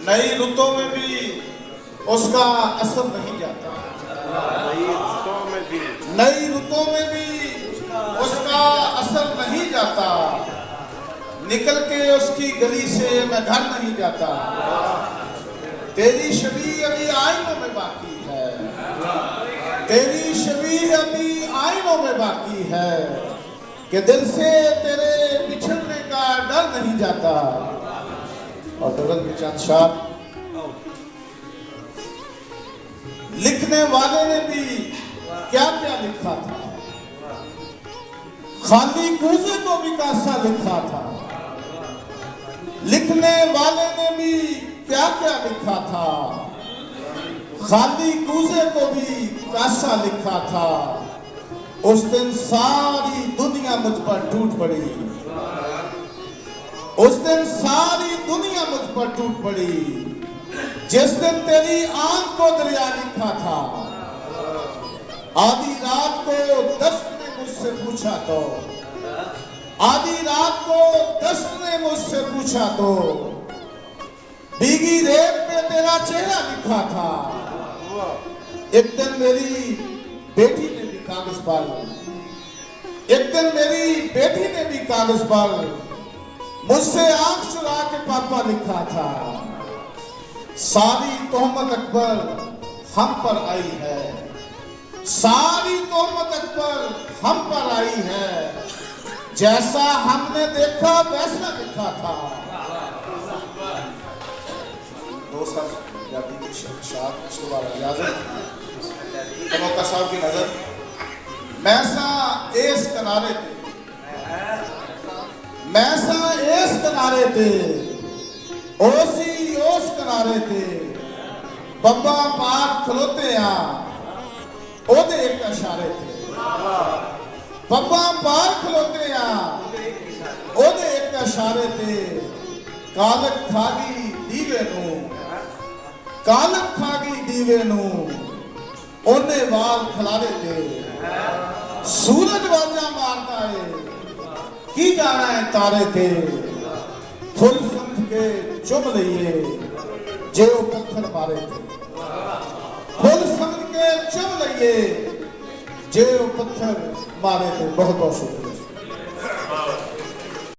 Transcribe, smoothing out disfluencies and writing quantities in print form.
नई रुतों में भी उसका असर नहीं जाता, नई रुतों में भी उसका असर नहीं जाता। निकल के उसकी गली से मैं घर नहीं जाता। तेरी शबी अभी आईनों में बाकी है, तेरी शबी अभी आईनों में बाकी है कि दिल से तेरे बिछड़ने का डर नहीं जाता। और बगल में चंद शाह लिखने वाले ने भी क्या क्या लिखा था, खाली कूजे को भी कासा लिखा था। लिखने वाले ने भी क्या क्या लिखा था, खाली कूजे को भी कासा लिखा था। उस दिन सारी दुनिया मुझ पर टूट पड़ी, उस दिन सारी दुनिया मुझ पर टूट पड़ी। जिस दिन तेरी आंख को दरिया लिखा था, आधी रात को दस्त ने मुझसे पूछा तो, आधी रात को दस्त ने मुझसे पूछा तो भीगी रेत पे तेरा चेहरा लिखा था। एक दिन मेरी बेटी ने भी कागज पर, एक दिन मेरी बेटी ने भी कागज पर मुझसे आंख चुरा के पापा लिखा था। सारी तोहमत अकबर हम पर आई है, सारी तोहमत अकबर हम पर आई है। जैसा हमने देखा वैसा लिखा था। तमोका साहब की नजर मैसा एस किनारे थे, मैसा एस किनारे थे, ओसी ओस किनारे थे। बब्बा पाक खलोते आ ओदे एक इशारे थे, बब्बा पाक खलोते आ ओदे एक इशारे थे। कालक खागी दीवे नू, कालक खागी दीवे नू ओने वाल खलारे थे। सूरज वाजा मारता है की जाना है तारे थे। फुल समझ के चुम लिए जे पत्थर मारे थे, फुल समझ के चुम लिए जे पत्थर मारे थे। बहुत बहुत शुक्रिया।